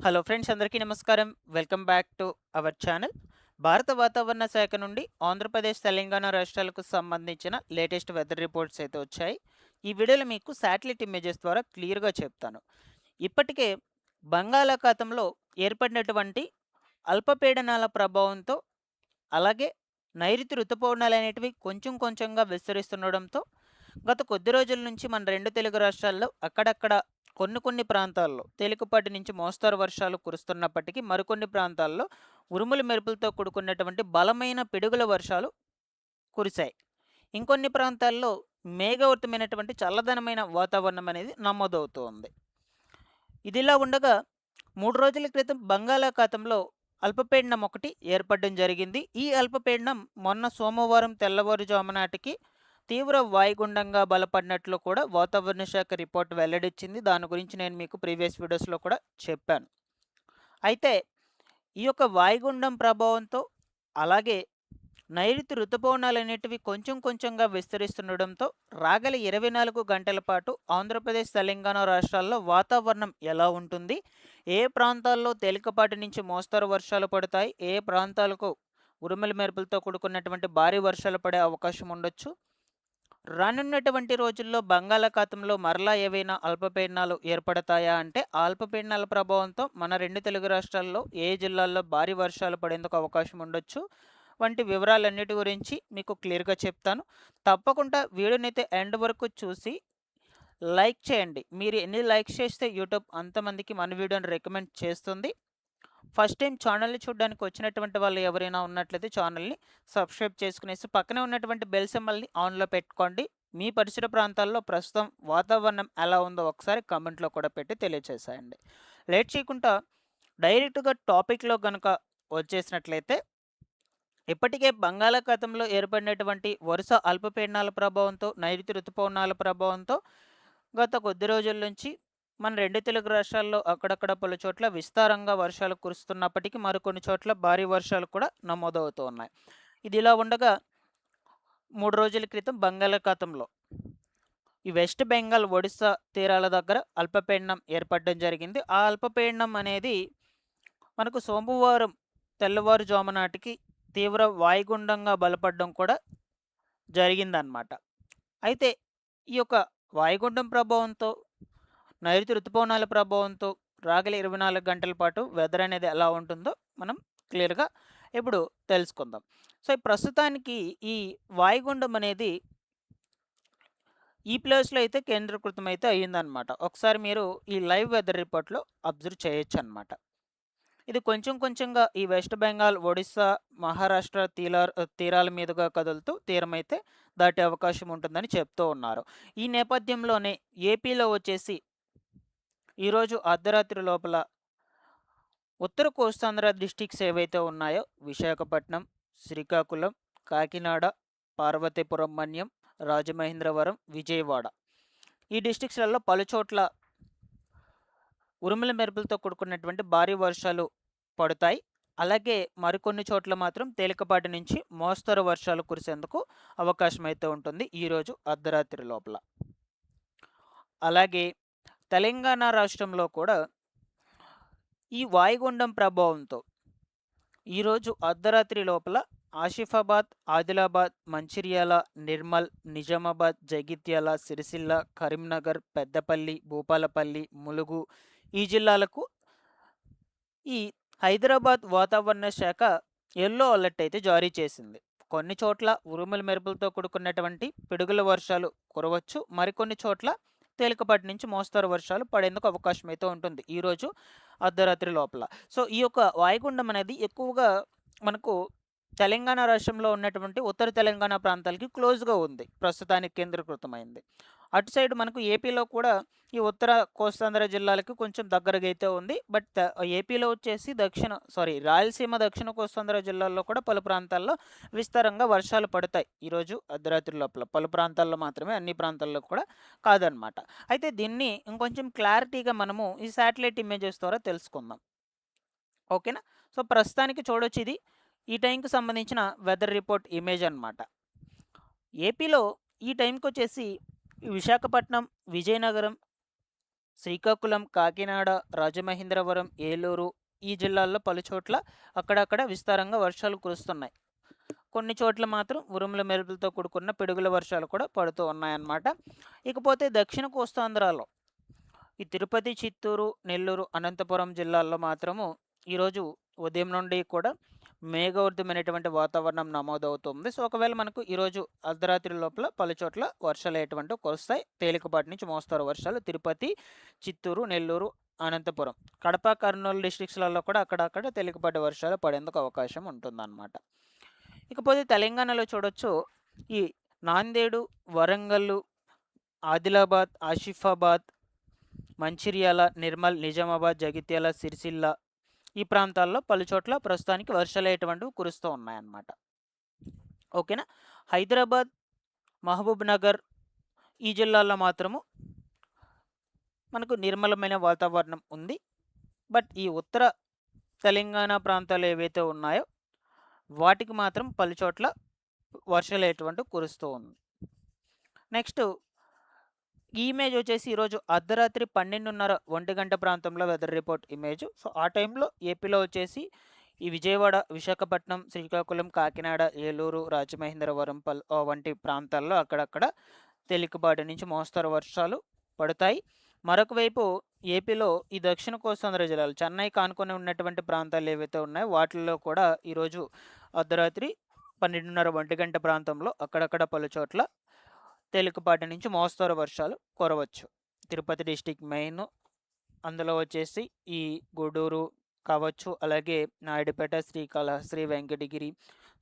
Hello friends, అందరికీ నమస్కారం. Welcome back to our channel. భారత వాతావరణ శాఖ నుండి ఆంధ్రప్రదేశ్, తెలంగాణ రాష్ట్రాలకు సంబంధించిన లేటెస్ట్ వెదర్ రిపోర్ట్స్ అయితే వచ్చాయి. ఈ వీడియోలో మీకు శాటిలైట్ ఇమేజెస్ ద్వారా క్లియర్‌గా చెప్తాను. ఇప్పటికే బంగాళాఖాతంలో ఏర్పడినటువంటి అల్పపీడనాల ప్రభావంతో, అలాగే నైరుతి రుతుపవనాలనేటివి కొంచెం కొంచెంగా విస్తరిస్తుండడంతో గత కొద్ది రోజుల నుంచి మన 2 తెలుగు రాష్ట్రాల్లో అక్కడక్కడ కొన్ని ప్రాంతాల్లో తేలికపాటి నుంచి మోస్తరు వర్షాలు కురుస్తున్నప్పటికీ, మరికొన్ని ప్రాంతాల్లో ఉరుములు మెరుపులతో కూడుకున్నటువంటి బలమైన పిడుగుల వర్షాలు కురిశాయి. ఇంకొన్ని ప్రాంతాల్లో మేఘావృతమైనటువంటి చల్లదనమైన వాతావరణం అనేది నమోదవుతూ ఉంది. ఇదిలా ఉండగా 3 రోజుల క్రితం బంగాళాఖాతంలో అల్పపీడనం ఒకటి ఏర్పడడం జరిగింది. ఈ అల్పపీడనం మొన్న సోమవారం తెల్లవారుజాము నాటికి తీవ్ర వాయుగుండంగా బలపడినట్లు కూడా వాతావరణ శాఖ రిపోర్ట్ వెల్లడించింది. దాని గురించి నేను మీకు ప్రీవియస్ వీడియోస్‌లో కూడా చెప్పాను. అయితే ఈ యొక్క వాయుగుండం ప్రభావంతో, అలాగే నైరుతి రుతుపవనాలనేటివి కొంచెం కొంచెంగా విస్తరిస్తుండడంతో రాగల 24 గంటల పాటు ఆంధ్రప్రదేశ్, తెలంగాణ రాష్ట్రాల్లో వాతావరణం ఎలా ఉంటుంది? ఏ ప్రాంతాల్లో తేలికపాటి నుంచి మోస్తరు వర్షాలు పడతాయి? ఏ ప్రాంతాలకు ఉరుముల మెరుపులతో కూడుకున్నటువంటి భారీ వర్షాలు పడే అవకాశం ఉండొచ్చు? రానున్నటువంటి రోజుల్లో బంగాళాఖాతంలో మరలా ఏవైనా అల్పపీడనాలు ఏర్పడతాయా అంటే, ఆ అల్పపీడనాల ప్రభావంతో మన 2 తెలుగు రాష్ట్రాల్లో ఏ జిల్లాల్లో భారీ వర్షాలు పడేందుకు అవకాశం ఉండొచ్చు వంటి వివరాలన్నిటి గురించి మీకు క్లియర్‌గా చెప్తాను. తప్పకుండా వీడియోనైతే ఎండ్ వరకు చూసి లైక్ చేయండి. మీరు ఎన్ని లైక్స్ చేస్తే యూట్యూబ్ అంతమందికి మన వీడియోని రికమెండ్ చేస్తుంది. ఫస్ట్ టైం ఛానల్‌ని చూడడానికి వచ్చినటువంటి వాళ్ళు ఎవరైనా ఉన్నట్లయితే ఛానల్‌ని సబ్స్క్రైబ్ చేసుకునేసి పక్కనే ఉన్నటువంటి బెల్ సింబల్‌ని ఆన్‌లో పెట్టుకోండి. మీ పరిసర ప్రాంతాల్లో ప్రస్తుతం వాతావరణం ఎలా ఉందో ఒకసారి కామెంట్‌లో కూడా పెట్టి తెలియచేసేయండి. లేట్ చేయకుండా డైరెక్ట్‌గా టాపిక్‌లో గనుక వచ్చేసినట్లయితే, ఇప్పటికే బంగాళాఖాతంలో ఏర్పడినటువంటి వరుస అల్పపీడనాల ప్రభావంతో, నైరుతి రుతుపవనాల ప్రభావంతో గత కొద్ది రోజుల నుంచి మన 2 తెలుగు రాష్ట్రాల్లో అక్కడక్కడ పలు చోట్ల విస్తారంగా వర్షాలు కురుస్తున్నప్పటికీ, మరికొన్ని చోట్ల భారీ వర్షాలు కూడా నమోదవుతూ ఉన్నాయి. ఇదిలా ఉండగా 3 రోజుల క్రితం బంగాళాఖాతంలో ఈ వెస్ట్ బెంగాల్, ఒడిస్సా తీరాల దగ్గర అల్పపీడనం ఏర్పడడం జరిగింది. ఆ అల్పపీడనం అనేది మనకు సోమవారం తెల్లవారుజాము నాటికి తీవ్ర వాయుగుండంగా బలపడడం కూడా జరిగిందనమాట. అయితే ఈ యొక్క వాయుగుండం ప్రభావంతో, నైరుతి రుతుపవనాల ప్రభావంతో రాగల 24 గంటల పాటు వెదర్ అనేది ఎలా ఉంటుందో మనం క్లియర్‌గా ఇప్పుడు తెలుసుకుందాం. సో, ప్రస్తుతానికి ఈ వాయుగుండం అనేది ఈ ప్లేస్‌లో అయితే కేంద్రీకృతం అయితే అయ్యిందనమాట. ఒకసారి మీరు ఈ లైవ్ వెదర్ రిపోర్ట్‌లో అబ్జర్వ్ చేయొచ్చనమాట. ఇది కొంచెం కొంచెంగా ఈ వెస్ట్ బెంగాల్, ఒడిస్సా, మహారాష్ట్ర తీరాల మీదుగా కదులుతూ తీరమైతే దాటే అవకాశం ఉంటుందని చెప్తూ ఉన్నారు. ఈ నేపథ్యంలోనే ఏపీలో వచ్చేసి ఈరోజు అర్ధరాత్రి లోపల ఉత్తర కోస్తాంధ్ర డిస్ట్రిక్ట్స్ ఏవైతే ఉన్నాయో విశాఖపట్నం, శ్రీకాకుళం, కాకినాడ, పార్వతీపురం మన్యం, రాజమహేంద్రవరం, విజయవాడ ఈ డిస్ట్రిక్ట్స్‌లలో పలుచోట్ల ఉరుముల మెరుపులతో కూడుకున్నటువంటి భారీ వర్షాలు పడతాయి. అలాగే మరికొన్ని చోట్ల మాత్రం తేలికపాటి నుంచి మోస్తరు వర్షాలు కురిసేందుకు అవకాశం అయితే ఉంటుంది ఈరోజు అర్ధరాత్రి లోపల. అలాగే తెలంగాణ రాష్ట్రంలో కూడా ఈ వాయుగుండం ప్రభావంతో ఈరోజు అర్ధరాత్రి లోపల ఆసిఫాబాద్, ఆదిలాబాద్, మంచిర్యాల, నిర్మల్, నిజామాబాద్, జగిత్యాల, సిరిసిల్ల, కరీంనగర్, పెద్దపల్లి, భూపాలపల్లి, ములుగు ఈ జిల్లాలకు ఈ హైదరాబాద్ వాతావరణ శాఖ యెల్లో అలర్ట్ అయితే జారీ చేసింది. కొన్ని చోట్ల ఉరుముల మెరుపులతో కూడుకున్నటువంటి పిడుగుల వర్షాలు కురవచ్చు. మరికొన్ని చోట్ల తేలికపాటి నుంచి మోస్తరు వర్షాలు పడేందుకు అవకాశం అయితే ఉంటుంది ఈరోజు అర్ధరాత్రి లోపల. సో, ఈ యొక్క వాయుగుండం అనేది ఎక్కువగా మనకు తెలంగాణ రాష్ట్రంలో ఉన్నటువంటి ఉత్తర తెలంగాణ ప్రాంతాలకి క్లోజ్‌గా ఉంది. ప్రస్తుతానికి కేంద్రీకృతమైంది. అటు సైడ్ మనకు ఏపీలో కూడా ఈ ఉత్తర కోస్తాంధ్ర జిల్లాలకు కొంచెం దగ్గరగా అయితే ఉంది. బట్ ఏపీలో వచ్చేసి రాయలసీమ, దక్షిణ కోస్తాంధ్ర జిల్లాల్లో కూడా పలు ప్రాంతాల్లో విస్తారంగా వర్షాలు పడతాయి ఈరోజు అర్ధరాత్రి లోపల. పలు ప్రాంతాల్లో మాత్రమే, అన్ని ప్రాంతాల్లో కూడా కాదనమాట. అయితే దీన్ని ఇంకొంచెం క్లారిటీగా మనము ఈ శాటిలైట్ ఇమేజెస్ ద్వారా తెలుసుకుందాం. ఓకేనా? సో, ప్రస్తుతానికి చూడొచ్చు, ఇది ఈ టైంకి సంబంధించిన వెదర్ రిపోర్ట్ ఇమేజ్ అనమాట. ఏపీలో ఈ టైంకొచ్చేసి విశాఖపట్నం, విజయనగరం, శ్రీకాకుళం, కాకినాడ, రాజమహేంద్రవరం, ఏలూరు ఈ జిల్లాల్లో పలుచోట్ల అక్కడక్కడ విస్తారంగా వర్షాలు కురుస్తున్నాయి. కొన్ని చోట్ల మాత్రం ఉరుముల మెరుపులతో కూడుకున్న పిడుగుల వర్షాలు కూడా పడుతూ ఉన్నాయన్నమాట. ఇకపోతే దక్షిణ కోస్తాంధ్రాలో ఈ తిరుపతి, చిత్తూరు, నెల్లూరు, అనంతపురం జిల్లాల్లో మాత్రము ఈరోజు ఉదయం నుండి కూడా మేఘావృతమైనటువంటి వాతావరణం నమోదవుతుంది. సో ఒకవేళ మనకు ఈరోజు అర్ధరాత్రి లోపల పలుచోట్ల వర్షాలు అటువంటివి కురుస్తాయి. తేలికపాటి నుంచి మోస్తారు వర్షాలు తిరుపతి, చిత్తూరు, నెల్లూరు, అనంతపురం, కడప, కర్నూలు డిస్ట్రిక్ట్స్లలో కూడా అక్కడక్కడ తేలికపాటి వర్షాలు పడేందుకు అవకాశం ఉంటుందన్నమాట. ఇకపోతే తెలంగాణలో చూడొచ్చు ఈ నాందేడు, వరంగల్, ఆదిలాబాద్, ఆసిఫాబాద్, మంచిర్యాల, నిర్మల్, నిజామాబాద్, జగిత్యాల, సిరిసిల్ల ఈ ప్రాంతాల్లో పలుచోట్ల ప్రస్తుతానికి వర్షాలు అటువంటివి కురుస్తూ ఉన్నాయన్నమాట. ఓకేనా. హైదరాబాద్, మహబూబ్ నగర్ ఈ జిల్లాల్లో మాత్రము మనకు నిర్మలమైన వాతావరణం ఉంది. బట్ ఈ ఉత్తర తెలంగాణ ప్రాంతాలు ఏవైతే ఉన్నాయో వాటికి మాత్రం పలుచోట్ల వర్షాలు అటువంటివి కురుస్తూ ఉంది. నెక్స్ట్ ఈ ఇమేజ్ వచ్చేసి ఈరోజు అర్ధరాత్రి 12:30 1 గంట ప్రాంతంలో వెదర్ రిపోర్ట్ ఇమేజ్. సో ఆ టైంలో ఏపీలో వచ్చేసి ఈ విజయవాడ, విశాఖపట్నం, శ్రీకాకుళం, కాకినాడ, ఏలూరు, రాజమహేంద్రవరం వంటి ప్రాంతాల్లో అక్కడక్కడ తేలికపాటి నుంచి మోస్తరు వర్షాలు పడతాయి. మరొక వైపు ఏపీలో ఈ దక్షిణ కోస్తాంధ్ర జిల్లాలు చెన్నై కానుకొని ఉన్నటువంటి ప్రాంతాలు ఏవైతే ఉన్నాయో వాటిల్లో కూడా ఈరోజు అర్ధరాత్రి 12:30 1 గంట ప్రాంతంలో అక్కడక్కడ పలుచోట్ల తేలికపాటి నుంచి మోస్తరు వర్షాలు కురవచ్చు. తిరుపతి డిస్టిక్ మెయిన్, అందులో వచ్చేసి ఈ గూడూరు కావచ్చు, అలాగే నాయుడుపేట, శ్రీకాళహస్తి, వెంకటగిరి.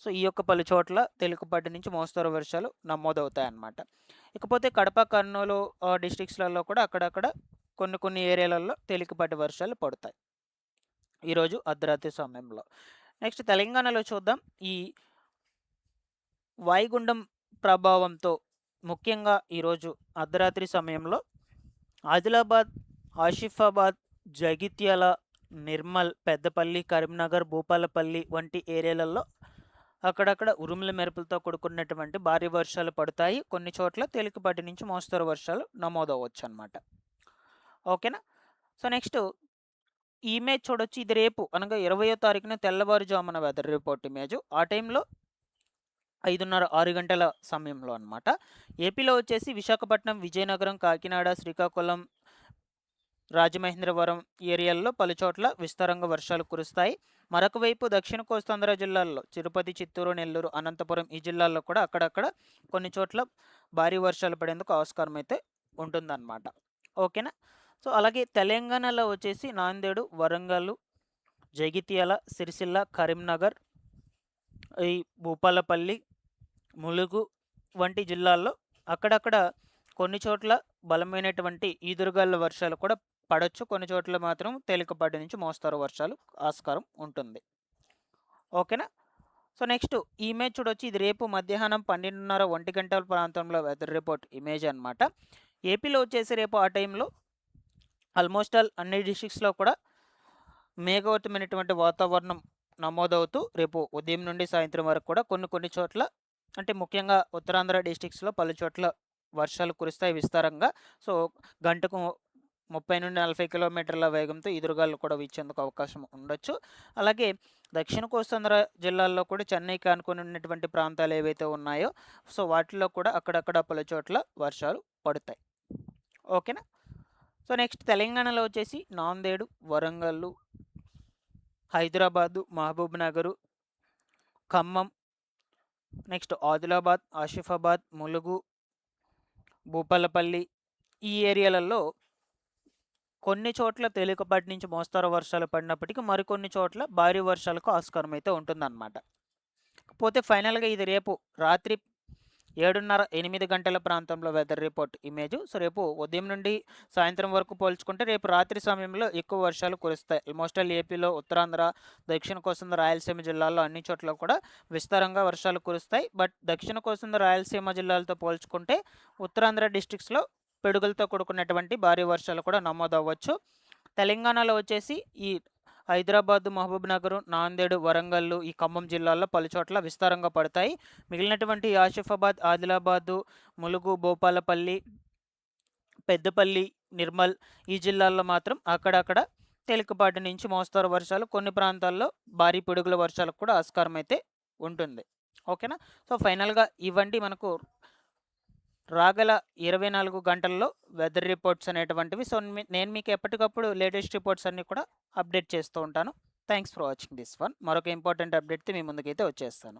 సో ఈ యొక్క పలు చోట్ల తేలికపాటి నుంచి మోస్తరు వర్షాలు నమోదవుతాయి అన్నమాట. ఇకపోతే కడప, కర్నూలు డిస్ట్రిక్ట్స్లలో కూడా అక్కడక్కడ కొన్ని ఏరియాలలో తేలికపాటి వర్షాలు పడతాయి ఈరోజు అర్ధరాత్రి సమయంలో. నెక్స్ట్ తెలంగాణలో చూద్దాం. ఈ వాయుగుండం ప్రభావంతో ముఖ్యంగా ఈరోజు అర్ధరాత్రి సమయంలో ఆదిలాబాద్, ఆసిఫాబాద్, జగిత్యాల, నిర్మల్, పెద్దపల్లి, కరీంనగర్, భూపాలపల్లి వంటి ఏరియాలలో అక్కడక్కడ ఉరుముల మెరుపులతో కూడుకున్నటువంటి భారీ వర్షాలు పడతాయి. కొన్ని చోట్ల తేలికపాటి నుంచి మోస్తరు వర్షాలు నమోదవచ్చు అన్నమాట. ఓకేనా. సో నెక్స్ట్ ఈ ఇమేజ్ చూడొచ్చు. ఇది రేపు అనగా 20వ తారీఖున తెల్లవారుజామున వెదర్ రిపోర్ట్ ఇమేజ్. ఆ టైంలో 5:30 6 గంటల సమయంలో అన్నమాట. ఏపీలో వచ్చేసి విశాఖపట్నం, విజయనగరం, కాకినాడ, శ్రీకాకుళం, రాజమహేంద్రవరం ఏరియాల్లో పలుచోట్ల విస్తారంగా వర్షాలు కురుస్తాయి. మరొక వైపు దక్షిణ కోస్తాంధ్ర జిల్లాల్లో తిరుపతి, చిత్తూరు, నెల్లూరు, అనంతపురం ఈ జిల్లాల్లో కూడా అక్కడక్కడ కొన్ని చోట్ల భారీ వర్షాలు పడేందుకు ఆస్కారం అయితే ఉంటుందన్నమాట. ఓకేనా. సో అలాగే తెలంగాణలో వచ్చేసి నాందేడు, వరంగల్, జగిత్యాల, సిరిసిల్ల, కరీంనగర్, ఈ భూపాలపల్లి, ములుగు వంటి జిల్లాల్లో అక్కడక్కడ కొన్ని చోట్ల బలమైనటువంటి ఈదురుగాల వర్షాలు కూడా పడవచ్చు. కొన్ని చోట్ల మాత్రం తేలికపాటి నుంచి మోస్తరు వర్షాలు ఆస్కారం ఉంటుంది. ఓకేనా. సో నెక్స్ట్ ఈ ఇమేజ్ చూడొచ్చు. ఇది రేపు మధ్యాహ్నం 12:30 1 గంటల ప్రాంతంలో వెదర్ రిపోర్ట్ ఇమేజ్ అనమాట. ఏపీలో వచ్చేసి రేపు ఆ టైంలో ఆల్మోస్ట్ ఆల్ అన్ని డిస్ట్రిక్ట్స్లో కూడా మేఘావృతమైనటువంటి వాతావరణం నమోదవుతూ రేపు ఉదయం నుండి సాయంత్రం వరకు కూడా కొన్ని చోట్ల అంటే ముఖ్యంగా ఉత్తరాంధ్ర డిస్ట్రిక్ట్స్లో పలు చోట్ల వర్షాలు కురుస్తాయి విస్తారంగా. సో గంటకు 30 నుండి 40 కిలోమీటర్ల వేగంతో ఎదురుగాలు కూడా వీచేందుకు అవకాశం ఉండొచ్చు. అలాగే దక్షిణ కోస్తాంధ్ర జిల్లాల్లో కూడా చెన్నై కానుకొని ఉన్నటువంటి ప్రాంతాలు ఏవైతే ఉన్నాయో సో వాటిలో కూడా అక్కడక్కడ పలు చోట్ల వర్షాలు పడతాయి. ఓకేనా. సో నెక్స్ట్ తెలంగాణలో వచ్చేసి నాందేడు, వరంగల్, హైదరాబాదు, మహబూబ్ నగరు, ఖమ్మం, నెక్స్ట్ ఆదిలాబాద్, ఆసిఫాబాద్, ములుగు, భూపాలపల్లి ఈ ఏరియాలలో కొన్ని చోట్ల తేలికపాటి నుంచి మోస్తరు వర్షాలు పడినప్పటికీ మరికొన్ని చోట్ల భారీ వర్షాలకు ఆస్కారం అయితే ఉంటుందన్నమాట. పోతే ఫైనల్గా ఇది రేపు రాత్రి 7:30 8 గంటల ప్రాంతంలో వెదర్ రిపోర్ట్ ఇమేజ్. సో రేపు ఉదయం నుండి సాయంత్రం వరకు పోల్చుకుంటే రేపు రాత్రి సమయంలో ఎక్కువ వర్షాలు కురుస్తాయి. ఆల్మోస్ట్ ఆల్ ఏపీలో ఉత్తరాంధ్ర, దక్షిణ కోస్తాంధ్ర, రాయలసీమ జిల్లాల్లో అన్ని చోట్ల కూడా విస్తారంగా వర్షాలు కురుస్తాయి. బట్ దక్షిణ కోస్తాంధ్ర, రాయలసీమ జిల్లాలతో పోల్చుకుంటే ఉత్తరాంధ్ర డిస్ట్రిక్ట్స్లో పిడుగులతో కూడుకున్నటువంటి భారీ వర్షాలు కూడా నమోదవ్వచ్చు. తెలంగాణలో వచ్చేసి ఈ హైదరాబాద్, మహబూబ్ నగర్, నాందేడు, వరంగల్, ఈ ఖమ్మం జిల్లాల్లో పలుచోట్ల విస్తారంగా పడతాయి. మిగిలినటువంటి ఆసిఫాబాద్, ఆదిలాబాదు, ములుగు, భూపాలపల్లి, పెద్దపల్లి, నిర్మల్ ఈ జిల్లాల్లో మాత్రం అక్కడక్కడ తేలికపాటి నుంచి మోస్తరు వర్షాలు, కొన్ని ప్రాంతాల్లో భారీ పిడుగుల వర్షాలకు కూడా ఆస్కారం అయితే ఉంటుంది. ఓకేనా? సో ఫైనల్‌గా ఇవండి మనకు రాగల 24 గంటల్లో వెదర్ రిపోర్ట్స్ అనేటువంటివి. సో నేను మీకు ఎప్పటికప్పుడు లేటెస్ట్ రిపోర్ట్స్ అన్నీ కూడా అప్డేట్ చేస్తూ ఉంటాను. Thanks for watching this one. మరొక ఇంపార్టెంట్ అప్డేట్‌తో మీ ముందుకైతే వచ్చేస్తాను.